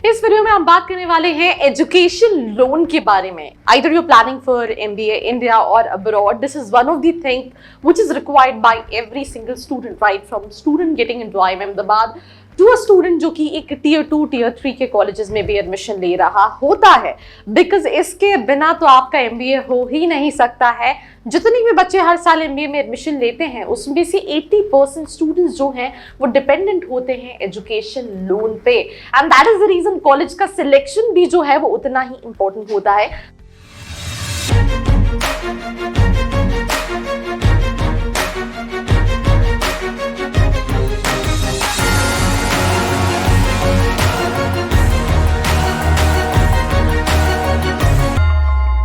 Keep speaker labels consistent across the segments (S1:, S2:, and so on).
S1: इस वीडियो में हम बात करने वाले हैं एजुकेशन लोन के बारे में। Either you're planning for MBA India or abroad, this is one of the things which is required by every single student, right? From student getting into IIM Ahmedabad to a student जो कि एक Tier 2, Tier 3 के colleges में भी admission ले रहा होता है, बिकॉज इसके बिना तो आपका MBA हो ही नहीं सकता है। जितने भी बच्चे हर साल MBA में एडमिशन लेते हैं उसमें से 80% स्टूडेंट्स जो हैं वो डिपेंडेंट होते हैं एजुकेशन लोन पे, and that is the reason college का सिलेक्शन भी जो है वो उतना ही इंपॉर्टेंट होता है।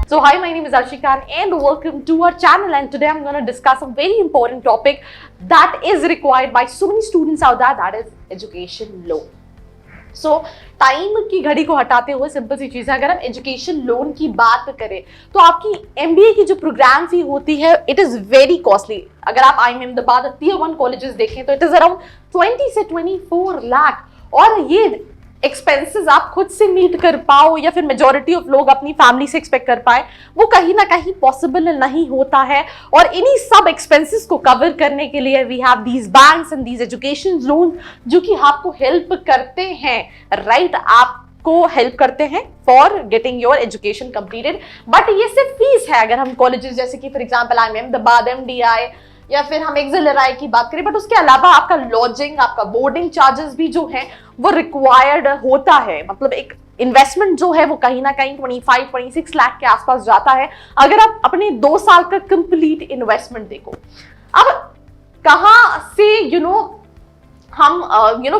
S1: So hi, my name is Arshi Khan and welcome to our channel, and today I'm going to discuss a very important topic that is required by so many students out there, that is education loan. So time की घड़ी को हटाते हुए simple सी चीज है, अगर हम education loan की बात करें तो आपकी MBA की जो प्रोग्राम फी होती है इट इज वेरी कॉस्टली। अगर आप IIM अहमदाबाद Tier 1 कॉलेजेस देखें तो इट इज अराउंड 20 से 24 लाख, और ये एक्सपेंसेस आप खुद से मीट कर पाओ या फिर मेजॉरिटी ऑफ लोग अपनी फैमिली से एक्सपेक्ट कर पाए, वो कहीं ना कहीं पॉसिबल नहीं होता है। और इन्हीं सब एक्सपेंसेस को कवर करने के लिए we have these banks and these education loan जो कि आपको हेल्प करते हैं, राइट? आपको हेल्प करते हैं for getting your education completed. But ये सिर्फ फीस है। अगर हम कॉलेजेस जैसे कि for example IIM Ahmedabad, MDI या फिर हम एक्सेलराई की बात करें, बट उसके अलावा आपका लॉजिंग, आपका बोर्डिंग चार्जेस भी जो है वो रिक्वायर्ड होता है। मतलब एक इन्वेस्टमेंट जो है वो कहीं ना कहीं 25-26 लाख के आसपास जाता है अगर आप अपने 2 साल का कंप्लीट इन्वेस्टमेंट देखो। अब कहाँ से हम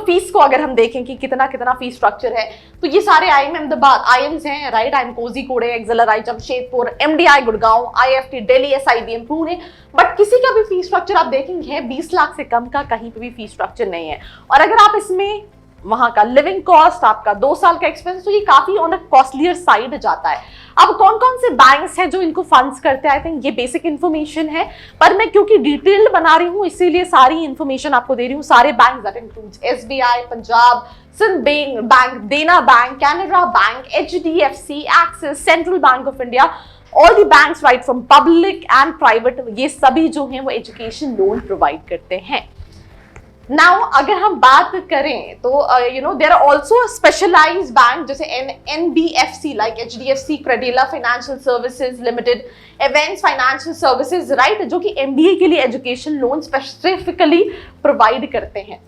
S1: फीस को अगर हम देखें कि कितना कितना फीस स्ट्रक्चर है, तो ये सारे IIM अहमदाबाद IIMs हैं, right? IIM Kozhikode, XLRI Jamshedpur, MDI Gurgaon, IFT Delhi, SIBM Pune, but किसी का भी फीस स्ट्रक्चर आप देखेंगे 20 लाख से कम का कहीं पे भी फीस स्ट्रक्चर नहीं है। और अगर आप इसमें वहां का लिविंग कॉस्ट, आपका 2 साल का एक्सपेंस, तो ये काफी ऑन अ कॉस्टलियर साइड जाता है। अब कौन कौन से बैंक्स हैं जो इनको फंड्स करते हैं, आई थिंक ये बेसिक इन्फॉर्मेशन है, पर मैं क्योंकि डिटेल्ड बना रही हूँ इसीलिए सारी इन्फॉर्मेशन आपको दे रही हूँ। सारे bank that includes SBI, Punjab, Sindh bank, Dena bank, Canara bank, HDFC, Axis, central bank of India, all the banks right from public and private, ये सभी जो हैं वो एजुकेशन लोन प्रोवाइड करते हैं। नाउ अगर हम बात करें तो there are also specialised bank जैसे NBFC like HDFC Credila financial services limited, events financial services, right, जो कि MBA के लिए एजुकेशन लोन स्पेसिफिकली प्रोवाइड करते हैं।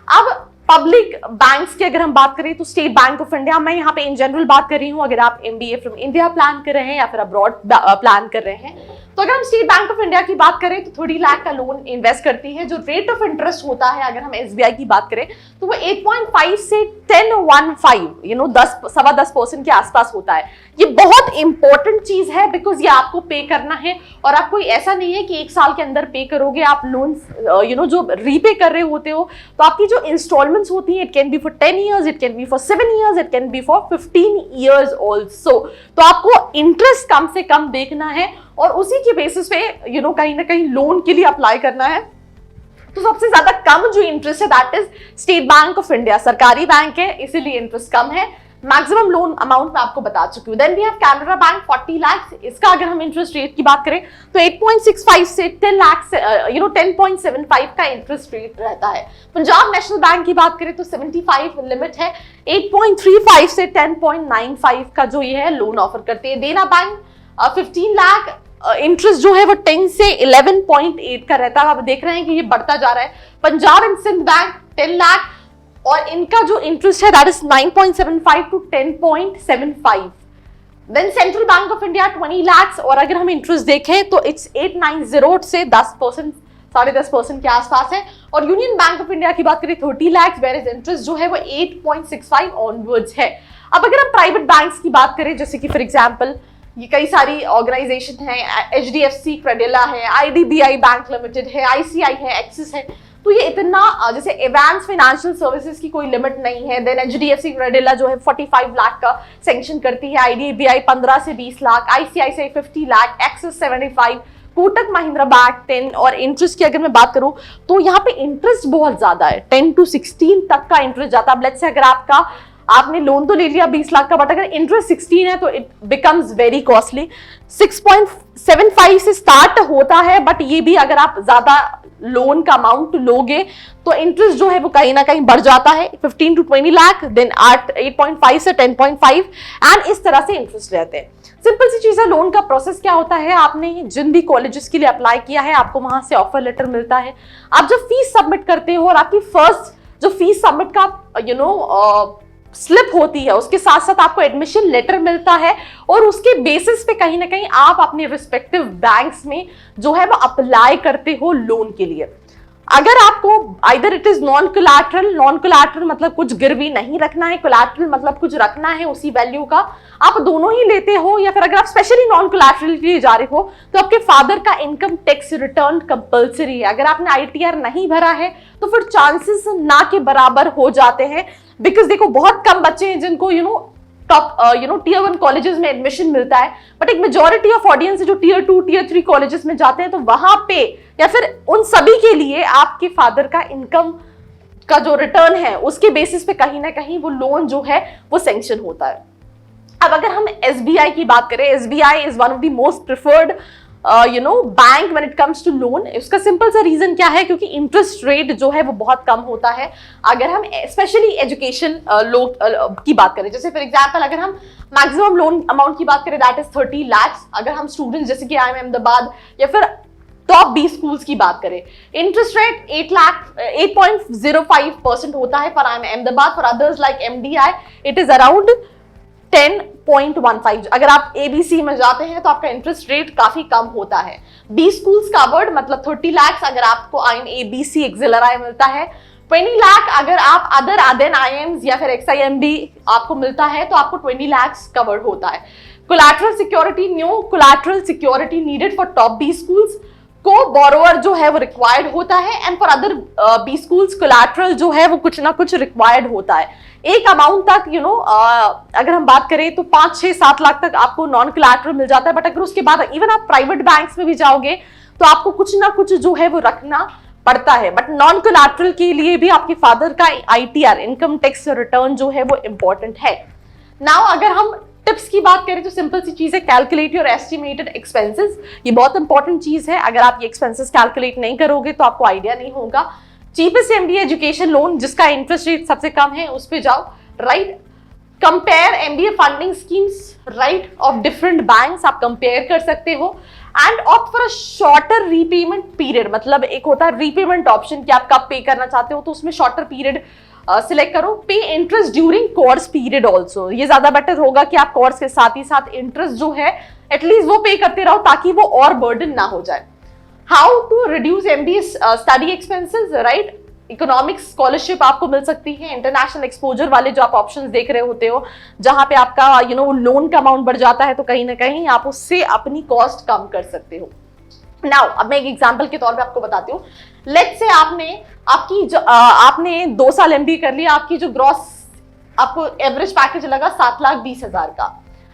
S1: अब पब्लिक बैंक्स की अगर हम बात करें तो स्टेट बैंक ऑफ इंडिया, मैं यहाँ पे इन जनरल बात कर रही हूँ। अगर आप MBA फ्रॉम इंडिया प्लान कर रहे हैं या फिर अब्रॉड प्लान कर रहे हैं, तो अगर हम स्टेट बैंक ऑफ इंडिया की बात करें तो 30 लाख का लोन इन्वेस्ट करती है। जो रेट ऑफ इंटरेस्ट होता है, अगर हम SBI की बात करें तो वो 8.5 से 10.15 10% के आसपास होता है। ये बहुत इंपॉर्टेंट चीज है बिकॉज ये आपको पे करना है, और आपको ऐसा नहीं है कि 1 साल के अंदर पे करोगे। आप लोन जो रीपे कर रहे होते हो, तो आपकी जो इंस्टॉलमेंट्स होती है, it can be for 10 years, it can be for 7 years, it can be for 15 years also. तो आपको इंटरेस्ट कम से कम देखना है और उसी के बेसिस पे कहीं ना कहीं लोन के लिए अप्लाई करना है। तो सबसे ज्यादा कम जो इंटरेस्ट है that is state bank of India, सरकारी बैंक है इसीलिए इंटरेस्ट कम है। मैक्सिमम लोन अमाउंट मैं आपको बता चुकी हूँ। Then we have Canara bank 40 lakh, इसका अगर हम इंटरेस्ट रेट की बात करें तो 8.65 से 10 लाख से 10.75 का इंटरेस्ट रेट रहता है। पंजाब नेशनल बैंक की बात करें तो 75 लिमिट है, 8.35 से 10.95 का जो ये है लोन ऑफर करते हैं। देना बैंक 15 लाख, इंटरेस्ट जो है वो 10 से 11.8 का रहता है। आप देख रहे हैं कि ये बढ़ता जा रहा है। पंजाब एंड सिंध बैंक 10 लाख, और इनका जो इंटरेस्ट है that is 9.75 to 10.75। Then central bank of India 20 lakh, और अगर हम इंटरेस्ट देखें तो इट्स 890 से 10%, 10.5% के आसपास है। और यूनियन बैंक ऑफ इंडिया की बात करें 30 लाख, वेयर इज इंटरेस्ट जो है वो 8.65 ऑनवर्ड्स है। अब अगर हम प्राइवेट बैंक्स की बात करें जैसे कि फॉर एग्जाम्पल ये कई सारी ऑर्गेनाइजेशन है, HDFC क्रेडिला है, IDBI बैंक लिमिटेड है, ICI है, एक्सिस है, तो ये इतना जैसे एडवांस फाइनेंशियल सर्विसेज की कोई लिमिट नहीं है। देन HDFC क्रेडिला जो है 45 लाख का सैंक्शन करती है, IDBI 15 से 20 lakh, ICICI 50 lakh, axis 75, Kotak Mahindra bank 10। और इंटरेस्ट की अगर मैं बात करूं तो यहाँ पे इंटरेस्ट बहुत ज्यादा है, 10 to 16 तक का इंटरेस्ट जाता है। अब लेट्स से अगर आपका आपने लोन तो ले लिया 20 लाख का, बट अगर इंटरेस्ट 16 है तो इट बिकम्स वेरी कॉस्टली। 6.75 से स्टार्ट होता है, बट ये भी अगर आप ज्यादा लोन का अमाउंट लोगे तो इंटरेस्ट जो है वो कहीं ना कहीं बढ़ जाता है, 15 to 20 लाख, देन 8.5 से 10.5 एंड इस तरह से इंटरेस्ट रहते हैं। सिंपल सी चीज है, लोन का प्रोसेस क्या होता है, आपने जिन भी कॉलेजेस के लिए अप्लाई किया है आपको वहां से ऑफर लेटर मिलता है। आप जब फीस सबमिट करते हो और आपकी फर्स्ट जो फीस सबमिट का स्लिप होती है, उसके साथ साथ आपको एडमिशन लेटर मिलता है और उसके बेसिस पे कहीं ना कहीं आप अपने रिस्पेक्टिव बैंक्स में जो है वो अप्लाई करते हो लोन के लिए। अगर आपको either it is non collateral मतलब कुछ गिरवी नहीं रखना है, कोलैटरल मतलब कुछ रखना है उसी वैल्यू का, आप दोनों ही लेते हो, या फिर अगर आप स्पेशली नॉन कोलैटरल के लिए जा रहे हो तो आपके फादर का इनकम टैक्स रिटर्न कंपलसरी है। अगर आपने ITR नहीं भरा है तो फिर चांसेस ना के बराबर हो जाते हैं, बिकॉज देखो बहुत कम बच्चे हैं जिनको टॉप Tier 1 कॉलेजेस में एडमिशन मिलता है, बट एक मेजॉरिटी ऑफ ऑडियंस जो Tier 2 Tier 3 कॉलेजेस में जाते हैं तो वहां पे या फिर उन सभी के लिए आपके फादर का इनकम का जो रिटर्न है उसके बेसिस पे कहीं ना कहीं वो लोन जो है वो सैंक्शन होता है। अब अगर हम SBI की बात करें, SBI is one of the most preferred bank when it comes to loan. इसका सिंपल सा रीजन क्या है, क्योंकि इंटरेस्ट रेट जो है वो बहुत कम होता है। अगर हम स्पेशली एजुकेशन लोन की बात करें, जैसे फॉर एग्जांपल अगर हम मैक्सिमम लोन अमाउंट की बात करें दैट इज 30 लाख। अगर हम स्टूडेंट्स जैसे कि IIM अहमदाबाद या फिर टॉप 20 स्कूल्स की बात करें, इंटरेस्ट रेट 8.05% होता है for IIM Ahmedabad. For others like MDI it is around 10.15। अगर आप ABC में जाते हैं तो आपका इंटरेस्ट रेट काफी कम होता है। 20 स्कूल्स कवर्ड मतलब 30 लाख अगर आपको IIM ABC एक्सिलराई मिलता है। 20 लाख अगर आप अदर IIMs या फिर XIMB आपको मिलता है तो आपको 20 लाख कवर्ड होता है। Collateral security, new collateral security needed for top 20 schools को बोरोवर जो है वो रिक्वायर्ड होता है, and for other 20 schools collateral जो है वो कुछ ना कुछ रिक्वायर्ड होता है। एक अमाउंट तक अगर हम बात करें तो 5, 6, 7 लाख तक आपको नॉन कोलैटरल मिल जाता है, बट अगर उसके बाद इवन आप प्राइवेट बैंक्स में भी जाओगे तो आपको कुछ ना कुछ जो है वो रखना पड़ता है। बट नॉन कोलैटरल के लिए भी आपके फादर का ITR इनकम टैक्स रिटर्न जो है वो इंपॉर्टेंट है। नाउ अगर हम टिप्स की बात करें तो सिंपल सी चीज है, कैलकुलेट योर एस्टिमेटेड एक्सपेंसेस। ये बहुत इंपॉर्टेंट चीज है, अगर आप ये एक्सपेंसेस कैलकुलेट नहीं करोगे तो आपको आइडिया नहीं होगा। चीपेस्ट MBA एजुकेशन लोन जिसका इंटरेस्ट रेट सबसे कम है उस पे जाओ, right. Compare MBA funding schemes, right, of different banks, आप कंपेयर कर सकते हो। And opt for a shorter repayment period, मतलब एक होता है रीपेमेंट ऑप्शन कि आप कब पे करना चाहते हो तो उसमें शॉर्टर पीरियड सिलेक्ट करो। पे interest during course period also, ये ज्यादा बेटर होगा कि आप कोर्स के साथ ही साथ इंटरेस्ट जो है एटलीस्ट वो पे करते रहो ताकि वो और बर्डन ना हो जाए। How to reduce MBA study expenses, right. Economics scholarship आपको मिल सकती है, इंटरनेशनल एक्सपोजर वाले जो आप ऑप्शंस देख रहे होते हो जहां पे आपका लोन का अमाउंट बढ़ जाता है तो कहीं ना कहीं आप उससे अपनी कॉस्ट कम कर सकते हो। नाउ अब मैं एक एग्जांपल के तौर पे आपको बताती हूँ। लेट्स से आपने 2 साल MBA कर लिया, आपकी जो ग्रॉस आपको एवरेज पैकेज लगा 7,20,000 का,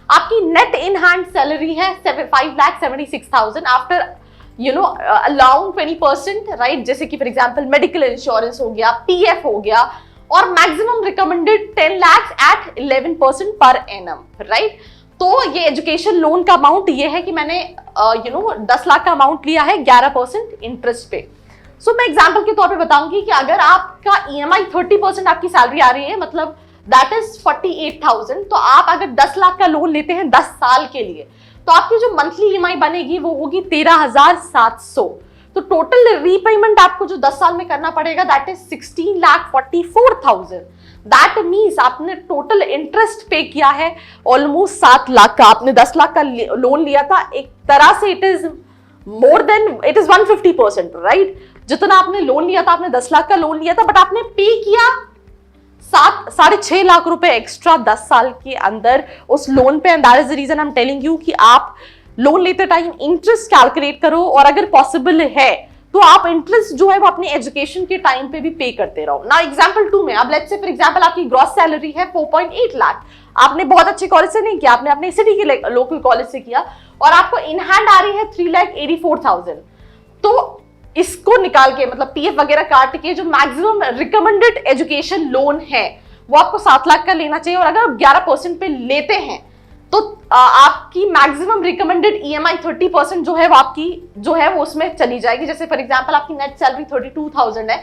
S1: आपकी नेट इन हैंड सैलरी है 5,76,000 आफ्टर अलाउंग 20%, राइट। जैसे कि फॉर एग्जांपल मेडिकल इंश्योरेंस हो गया, PF हो गया, और maximum recommended 10 lakh eight 11% per annum, right. तो ये एजुकेशन लोन का अमाउंट ये है कि मैंने 10 लाख का अमाउंट लिया है 11% इंटरेस्ट पे। सो मैं एग्जांपल के तौर पे बताऊंगी कि अगर आपका EMI 30% आपकी सैलरी आ रही है, मतलब दैट इज 48,000, तो आप अगर 10 लाख का लोन लेते हैं 10 साल के लिए तो आपकी जो मंथली EMI बनेगी वो होगी 13,700। तो टोटल रीपेमेंट आपको जो 10 साल में करना पड़ेगा दैट इज 16,44,000। दैट मीन्स आपने टोटल इंटरेस्ट पे किया है ऑलमोस्ट 7 लाख का। आपने 10 लाख का लोन लिया था, एक तरह से it is more than, it is 150%, right. जितना आपने लोन लिया था, आपने 10 लाख का लोन लिया था, बट आपने पे किया 6.5 लाख रुपए एक्स्ट्रा 10 साल के अंदर उस लोन पे। And that is the reason I am telling you कि आप लोन लेते टाइम इंटरेस्ट कैलकुलेट करो, और अगर पॉसिबल है तो आप इंटरेस्ट जो है वो अपने एजुकेशन के टाइम पे भी पे करते रहो ना। एग्जांपल 2 में, अब लेट्स से फॉर एग्जांपल आपकी ग्रॉस सैलरी है 4.8 लाख, आपने बहुत अच्छे कॉलेज से नहीं किया, आपने अपने सिटी के लोकल कॉलेज से किया, और आपको इन हैंड आ रही है 3,84,000। तो इसको निकाल के, मतलब PF वगैरह काट के जो मैक्सिमम रिकमेंडेड एजुकेशन लोन है वो आपको 7 लाख का लेना चाहिए। और अगर आप 11% पे लेते हैं तो आपकी मैक्सिमम रिकमेंडेड EMI 30% जो है वो आपकी जो है वो उसमें चली जाएगी। जैसे फॉर एग्जांपल आपकी नेट सैलरी 32,000 है,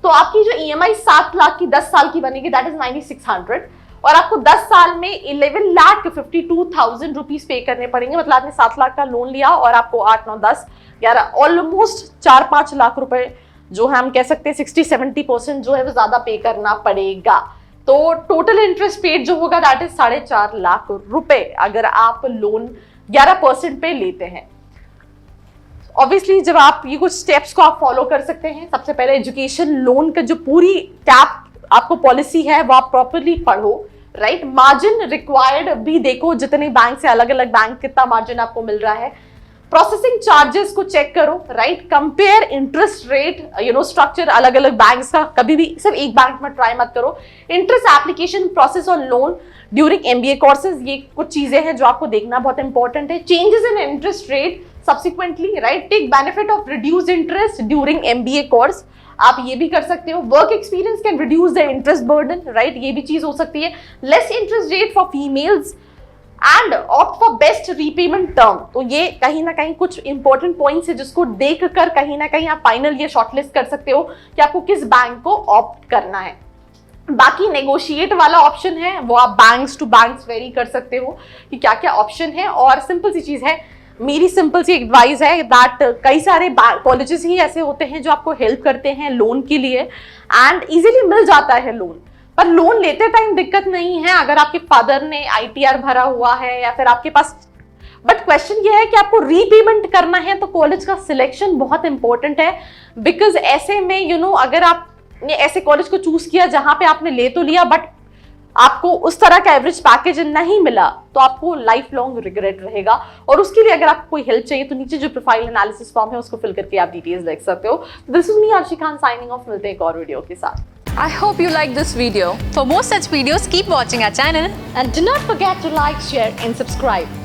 S1: तो आपकी जो EMI 7 लाख की 10 साल की बनेगी, दैट इज 9600, और आपको 10 साल में 11,52,000 रुपीज पे करने पड़ेंगे। मतलब आपने 7 लाख का लोन लिया और आपको 8, 9, 10, 11 ऑलमोस्ट 4-5 लाख रुपए जो है हम कह सकते हैं 60-70% जो है वो ज्यादा पे करना पड़ेगा। तो टोटल इंटरेस्ट पेड जो होगा दैट इज 4.5 लाख रुपए अगर आप लोन 11% पे लेते हैं। ऑब्वियसली जब आप ये कुछ स्टेप्स को आप फॉलो कर सकते हैं। सबसे पहले एजुकेशन लोन का जो पूरी कैप आपको पॉलिसी है वो आप प्रॉपरली पढ़ो, राइट। मार्जिन रिक्वायर्ड भी देखो, जितने बैंक से अलग अलग बैंक कितना मार्जिन आपको मिल रहा है। प्रोसेसिंग चार्जेस को चेक करो, right. Compare interest rate, structure अलग अलग बैंक्स का, कभी भी सिर्फ एक बैंक में ट्राई मत करो। Interest application process on loan during MBA courses, ये कुछ चीजें हैं जो आपको देखना बहुत इंपॉर्टेंट है। Changes in interest rate subsequently, right. Take benefit of reduced interest during MBA course, आप ये भी कर सकते हो। Work experience can reduce the interest burden, right, ये भी चीज हो सकती है। Less interest rate for females and opt for best repayment term. तो ये कहीं ना कहीं कुछ इंपॉर्टेंट पॉइंट्स है जिसको देखकर कहीं ना कहीं आप फाइनल ये शॉर्टलिस्ट कर सकते हो कि आपको किस बैंक को ऑप्ट करना है। बाकी नेगोशिएट वाला ऑप्शन है वो आप बैंक्स टू बैंक्स वेरी कर सकते हो कि क्या क्या ऑप्शन है। और सिंपल सी चीज है, मेरी सिंपल सी एडवाइस है दैट कई सारे कॉलेजेस ही ऐसे होते हैं जो आपको हेल्प करते हैं लोन के लिए एंड इजीली मिल जाता है लोन। पर लोन लेते टाइम दिक्कत नहीं है अगर आपके फादर ने ITR भरा हुआ है या फिर आपके पास, बट क्वेश्चन ये है कि आपको रीपेमेंट करना है तो कॉलेज का सिलेक्शन बहुत इंपॉर्टेंट है। बिकॉज ऐसे में अगर आपने ऐसे कॉलेज को चूज किया जहां पे आपने ले तो लिया बट आपको उस तरह का एवरेज पैकेज नहीं मिला तो आपको लाइफ लॉन्ग रिग्रेट रहेगा। और उसके लिए अगर आपको कोई हेल्प चाहिए तो नीचे जो प्रोफाइल एनालिसिस फॉर्म है उसको फिल करके आप डिटेल्स देख सकते हो। This is me Arshi Khan signing off, मिलते हैं एक और वीडियो के साथ।
S2: I hope you like this video. For more such videos, keep watching our channel.
S1: And do not forget to like, share and subscribe.